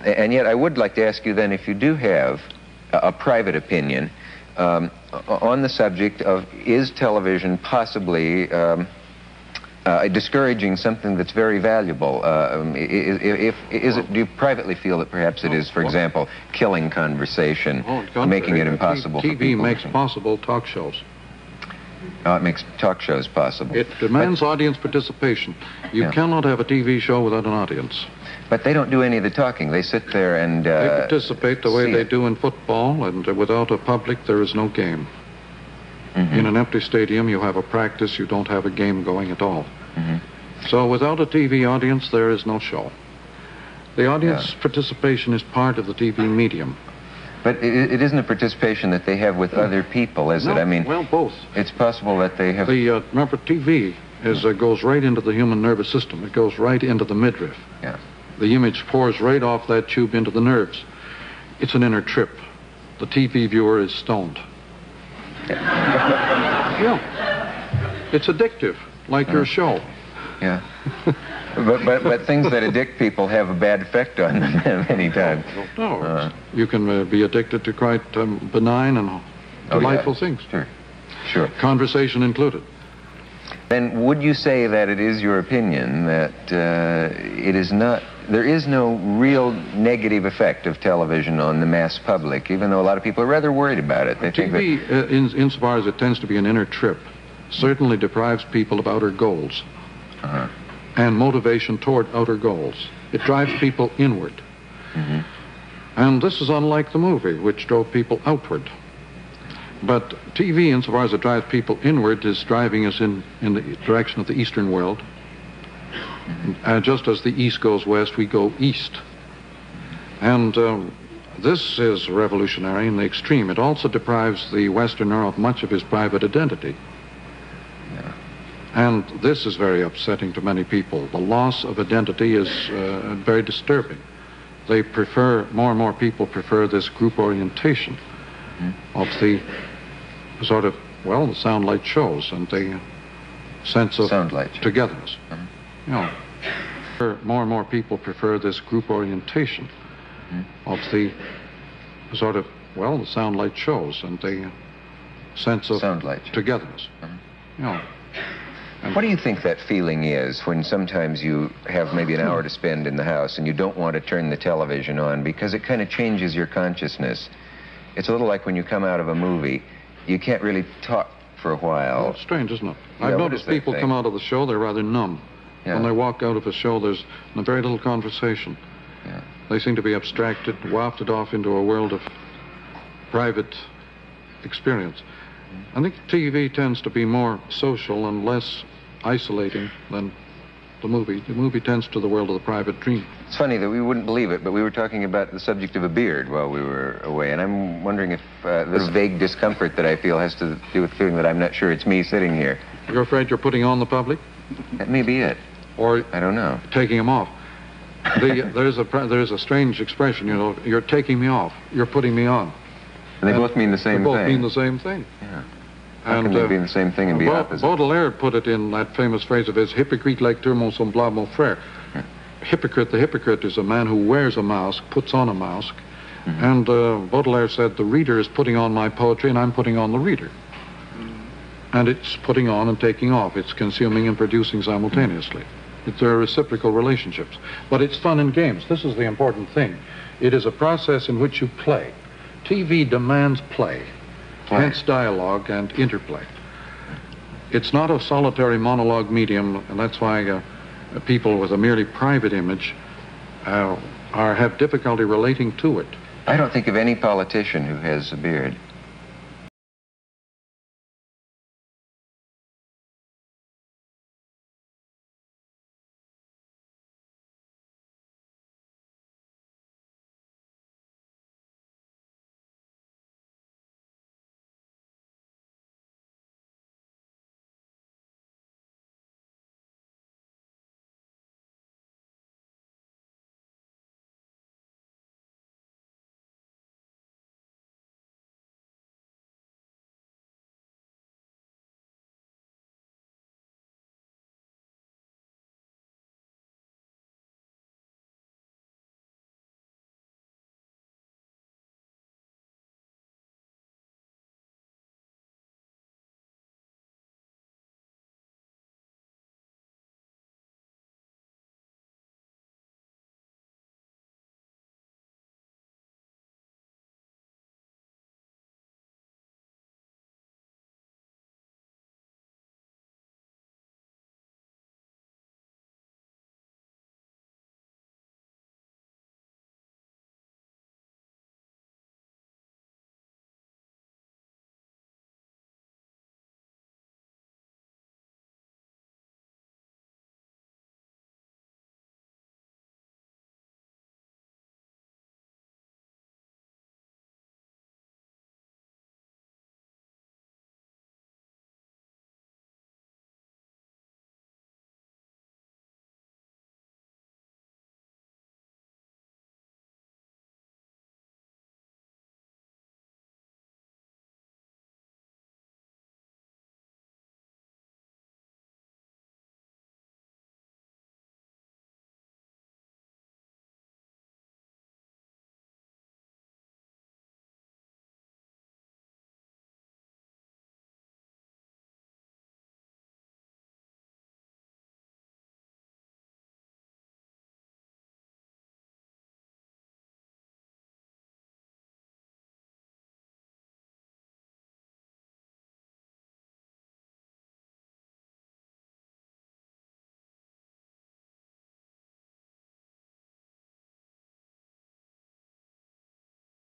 And yet I would like to ask you then if you do have a private opinion on the subject of, is television possibly discouraging something that's very valuable? Do you privately feel that perhaps it is, for example, killing conversation, making it impossible for people? TV makes possible talk shows. It makes talk shows possible. It demands audience participation. You cannot have a TV show without an audience. But they don't do any of the talking. They sit there and they participate the way they do in football, and without a public, there is no game. In an empty stadium, you have a practice, you don't have a game going at all. So without a TV audience, there is no show. The audience participation is part of the TV medium. But it isn't a participation that they have with other people, is it? I mean, well, both. It's possible that they have... Remember, TV goes right into the human nervous system. It goes right into the midriff. Yeah. The image pours right off that tube into the nerves. It's an inner trip. The TV viewer is stoned. Yeah. It's addictive, like your show. Yeah. But things that addict people have a bad effect on them many times. No. You can be addicted to quite benign and delightful things. Sure. Conversation included. Then would you say that it is your opinion that there is no real negative effect of television on the mass public, even though a lot of people are rather worried about it? They TV, think that... insofar as it tends to be an inner trip, certainly deprives people of outer goals and motivation toward outer goals. It drives people inward. And this is unlike the movie, which drove people outward. But TV, insofar as it drives people inward, is driving us in the direction of the Eastern world. Just as the East goes west, we go east. And this is revolutionary in the extreme. It also deprives the Westerner of much of his private identity. And this is very upsetting to many people. The loss of identity is very disturbing. They prefer, more and more people prefer this group orientation of the sort of, well, the soundlight shows and the sense of togetherness. You know, more and more people prefer this group orientation of the sort of, well, the soundlight shows and the sense of togetherness. You know. What do you think that feeling is when sometimes you have maybe an hour to spend in the house and you don't want to turn the television on because it kind of changes your consciousness? It's a little like when you come out of a movie, you can't really talk for a while. Well, it's strange, isn't it? I've noticed people come out of the show, they're rather numb. When they walk out of a show, there's very little conversation. They seem to be abstracted, wafted off into a world of private experience. I think TV tends to be more social and less isolating than the movie. The movie tends to the world of the private dream. It's funny that we wouldn't believe it, but we were talking about the subject of a beard while we were away, and I'm wondering if this vague discomfort that I feel has to do with feeling that I'm not sure it's me sitting here. You're afraid you're putting on the public? That may be it. Or I don't know. Taking them off. There's a strange expression, you know, you're taking me off, you're putting me on. And they both mean the same thing. They both mean the same thing. Yeah. How can they be the same thing and be opposite? Baudelaire put it in that famous phrase of his, hypocrite lecteur, mon semblable, mon frère. Hypocrite, the hypocrite is a man who wears a mask, puts on a mask. And Baudelaire said, the reader is putting on my poetry and I'm putting on the reader. And it's putting on and taking off. It's consuming and producing simultaneously. They're reciprocal relationships. But it's fun and games. This is the important thing. It is a process in which you play. TV demands play. Hence dialogue and interplay. It's not a solitary monologue medium, and that's why people with a merely private image have difficulty relating to it. I don't think of any politician who has a beard.